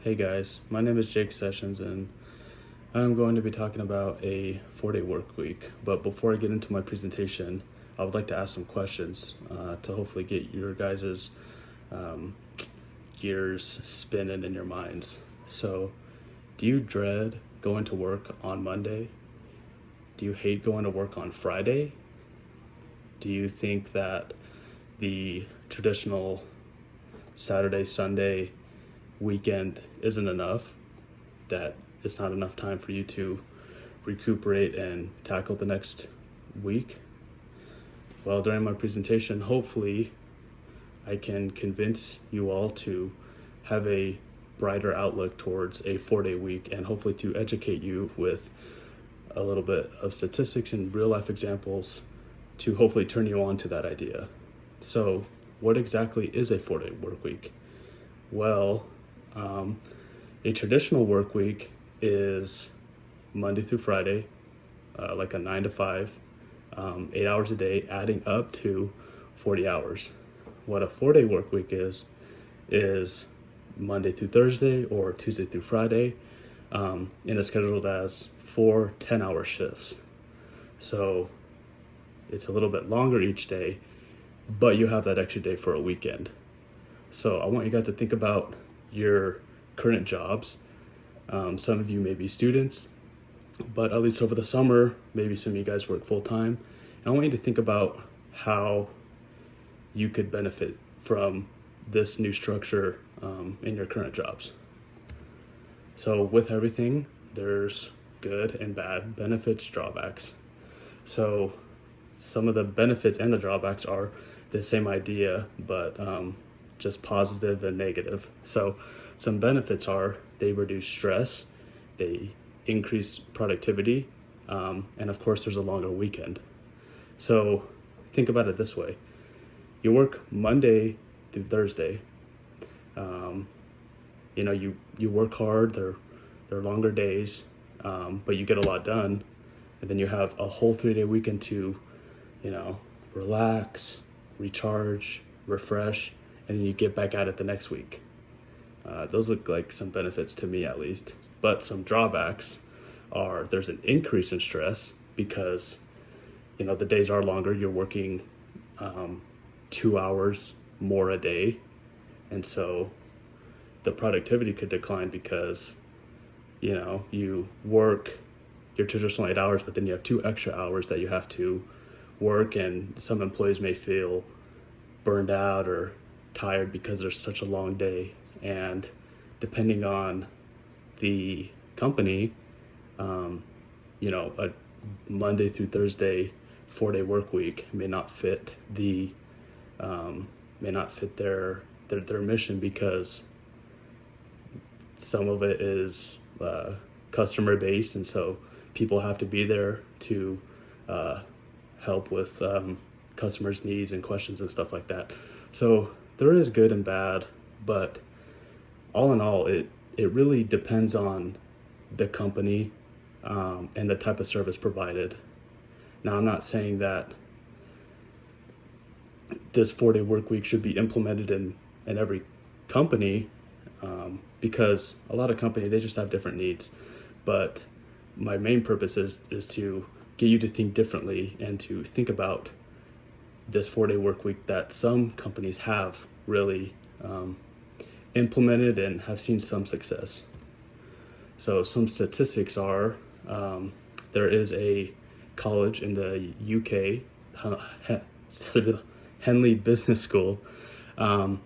Hey guys, my name is Jake Sessions and I'm going to be talking about a 4-day work week. But before I get into my presentation, I would like to ask some questions to hopefully get your guys' um, gears spinning in your minds. So, do you dread going to work on Monday? Do you hate going to work on Friday? Do you think that the traditional Saturday, Sunday weekend isn't enough, that it's not enough time for you to recuperate and tackle the next week? Well, during my presentation, hopefully I can convince you all to have a brighter outlook towards a 4-day week, and hopefully to educate you with a little bit of statistics and real life examples to hopefully turn you on to that idea. So what exactly is a 4-day work week? Well, a traditional work week is Monday through Friday, like a 9 to 5, 8 hours a day, adding up to 40 hours. What a 4-day work week is Monday through Thursday or Tuesday through Friday, and it's scheduled as 4 10-hour shifts. So it's a little bit longer each day, but you have that extra day for a weekend. So I want you guys to think about your current jobs. Some of you may be students, but at least over the summer, maybe some of you guys work full time. And I want you to think about how you could benefit from this new structure in your current jobs. So with everything, there's good and bad benefits, drawbacks. So some of the benefits and the drawbacks are the same idea, but just positive and negative. So some benefits are they reduce stress, they increase productivity, and of course there's a longer weekend. So think about it this way. You work Monday through Thursday. You work hard, they're longer days, but you get a lot done. And then you have a whole 3-day weekend to, relax, recharge, refresh, and then you get back at it the next week. Those look like some benefits to me, at least. But some drawbacks are there's an increase in stress because, the days are longer. You're working 2 hours more a day. And so the productivity could decline because, you work your traditional 8 hours, but then you have 2 extra hours that you have to work. And some employees may feel burned out or tired because there's such a long day. And depending on the company, a Monday through Thursday 4-day work week may not fit their mission, because some of it is customer based, and so people have to be there to help with customers' needs and questions and stuff like that. So there is good and bad, but all in all, it really depends on the company and the type of service provided. Now, I'm not saying that this 4-day work week should be implemented in every company, because a lot of companies, they just have different needs. But my main purpose is to get you to think differently and to think about this 4-day work week that some companies have really implemented and have seen some success. So some statistics are, there is a college in the UK, Henley Business School, and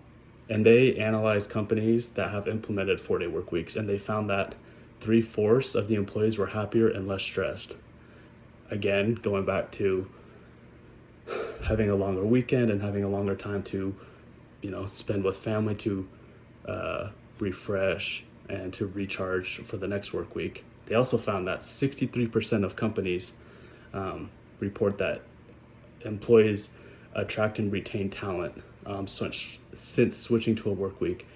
they analyzed companies that have implemented 4-day work weeks, and they found that 3/4 of the employees were happier and less stressed. Again, going back to having a longer weekend and having a longer time to, spend with family, to refresh and to recharge for the next work week. They also found that 63% of companies report that employees attract and retain talent since switching to a work week.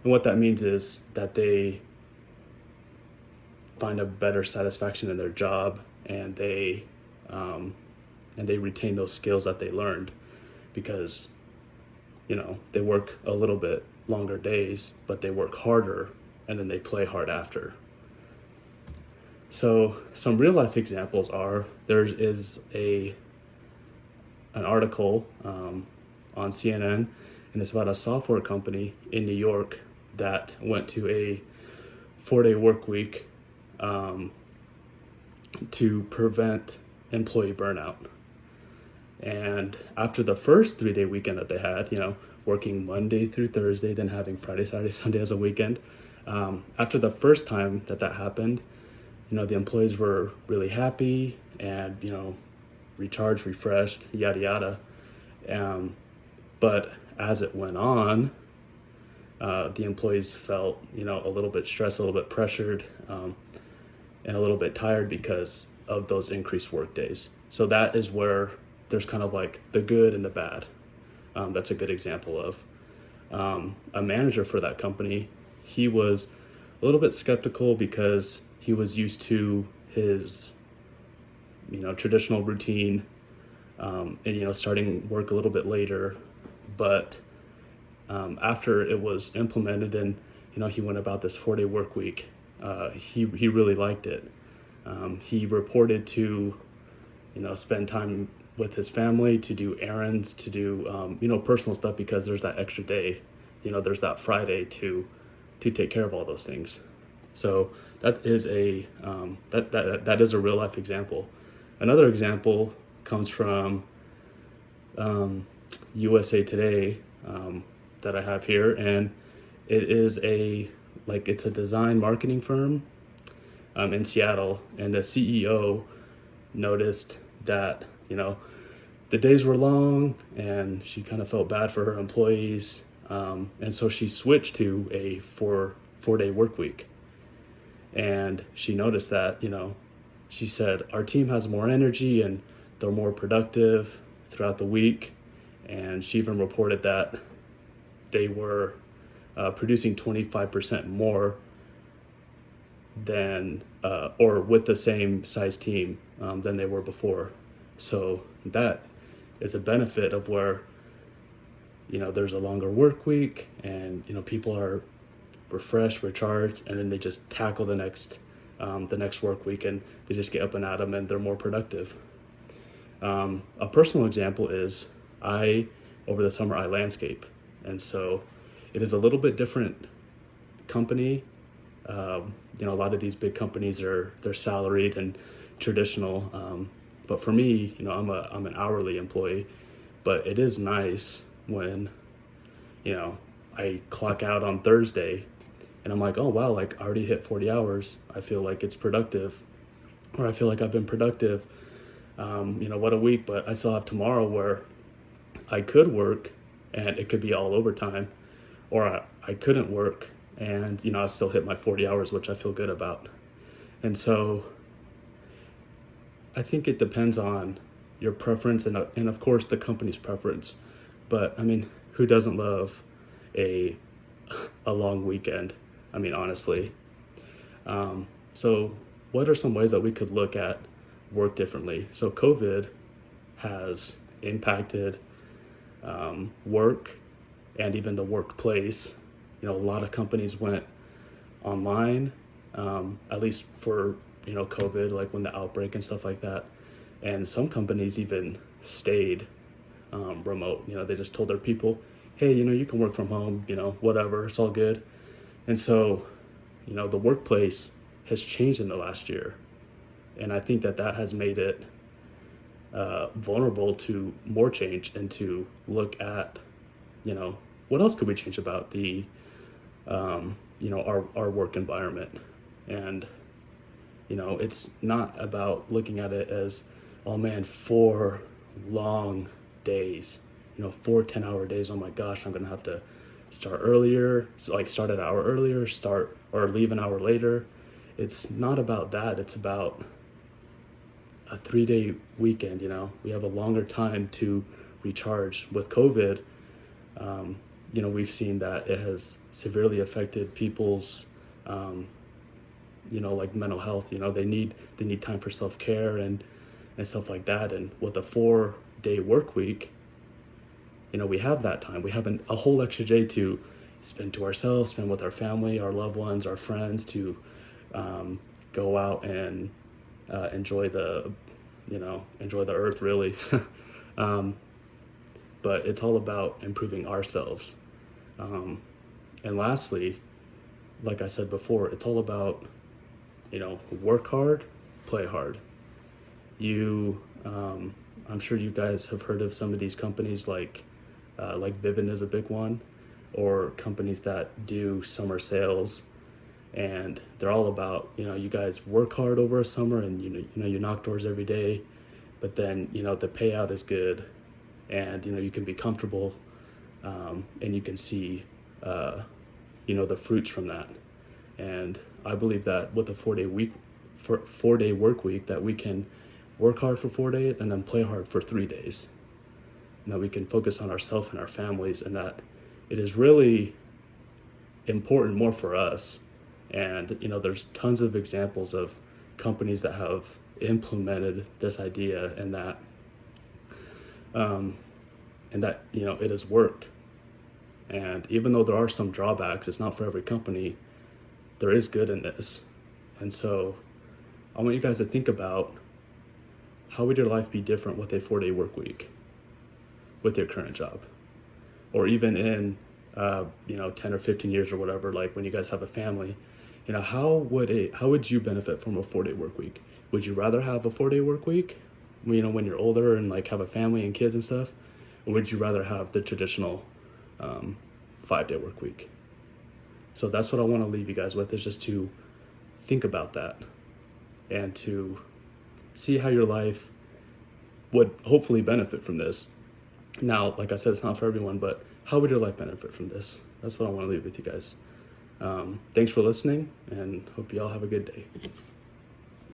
And what that means is that they find a better satisfaction in their job, and they retain those skills that they learned, because they work a little bit longer days, but they work harder and then they play hard after. So some real life examples are, there is an article on CNN, and it's about a software company in New York that went to a 4-day work week to prevent employee burnout. And after the first 3-day weekend that they had, working Monday through Thursday, then having Friday, Saturday, Sunday as a weekend, after the first time that happened, the employees were really happy and, recharged, refreshed, yada, yada. But as it went on, the employees felt, a little bit stressed, a little bit pressured, and a little bit tired because of those increased work days. So that is where there's kind of like the good and the bad. That's a good example of a manager for that company. He was a little bit skeptical because he was used to his, traditional routine, and, starting work a little bit later. But after it was implemented and, he went about this 4-day work week, he really liked it. He reported to, spend time with his family, to do errands, to do, personal stuff, because there's that extra day, there's that Friday to take care of all those things. So that is that is a real life example. Another example comes from USA Today that I have here, and it is it's a design marketing firm in Seattle, and the CEO noticed that the days were long and she kind of felt bad for her employees, and so she switched to a 4-day work week. And she noticed that, she said, our team has more energy and they're more productive throughout the week. And she even reported that they were producing 25% more than, or with the same size team than they were before. So that is a benefit of where, there's a longer work week and, people are refreshed, recharged, and then they just tackle the next work week, and they just get up and at them, and they're more productive. A personal example is over the summer I landscape, and so it is a little bit different company. A lot of these big companies they're salaried and traditional, but for me, I'm an hourly employee. But it is nice when I clock out on Thursday and I'm like, oh wow, like I already hit 40 hours. I feel like it's productive, or I feel like I've been productive. What a week, but I still have tomorrow where I could work and it could be all overtime, or I couldn't work and, I still hit my 40 hours, which I feel good about. And so I think it depends on your preference and of course the company's preference. But I mean, who doesn't love a long weekend? I mean, honestly. So what are some ways that we could look at work differently? So COVID has impacted work and even the workplace. A lot of companies went online, at least for, COVID, like when the outbreak and stuff like that. And some companies even stayed remote. They just told their people, hey, you can work from home, whatever, it's all good. And so, the workplace has changed in the last year. And I think that has made it vulnerable to more change, and to look at, what else could we change about the, our work environment. And, it's not about looking at it as, oh man, 4 long days, 4 10-hour days. Oh my gosh, I'm going to have to start earlier, start an hour earlier, or leave an hour later. It's not about that. It's about a 3-day weekend. We have a longer time to recharge. With COVID, we've seen that it has severely affected people's, like mental health. They need time for self-care and stuff like that. And with a 4-day work week, we have that time. We have a whole extra day to, spend to ourselves, spend with our family, our loved ones, our friends, to go out and enjoy the earth, really. But it's all about improving ourselves. And lastly, like I said before, it's all about, work hard, play hard. I'm sure you guys have heard of some of these companies like Vivint is a big one, or companies that do summer sales, and they're all about, you guys work hard over a summer, and you knock doors every day, but then the payout is good, and you can be comfortable, and you can see the fruits from that. And I believe that with a 4-day work week, that we can work hard for 4 days and then play hard for 3 days, and that we can focus on ourselves and our families, and that it is really important more for us. And there's tons of examples of companies that have implemented this idea, and that it has worked. And even though there are some drawbacks, it's not for every company, there is good in this. And so I want you guys to think about, how would your life be different with a 4-day work week with your current job? Or even in 10 or 15 years or whatever, like when you guys have a family, how would you benefit from a 4-day work week? Would you rather have a 4-day work week, when you're older and like have a family and kids and stuff? Or would you rather have the traditional 5-day work week? So that's what I want to leave you guys with, is just to think about that, and to see how your life would hopefully benefit from this. Now, like I said, it's not for everyone, but how would your life benefit from this? That's what I want to leave with you guys. Thanks for listening, and hope you all have a good day.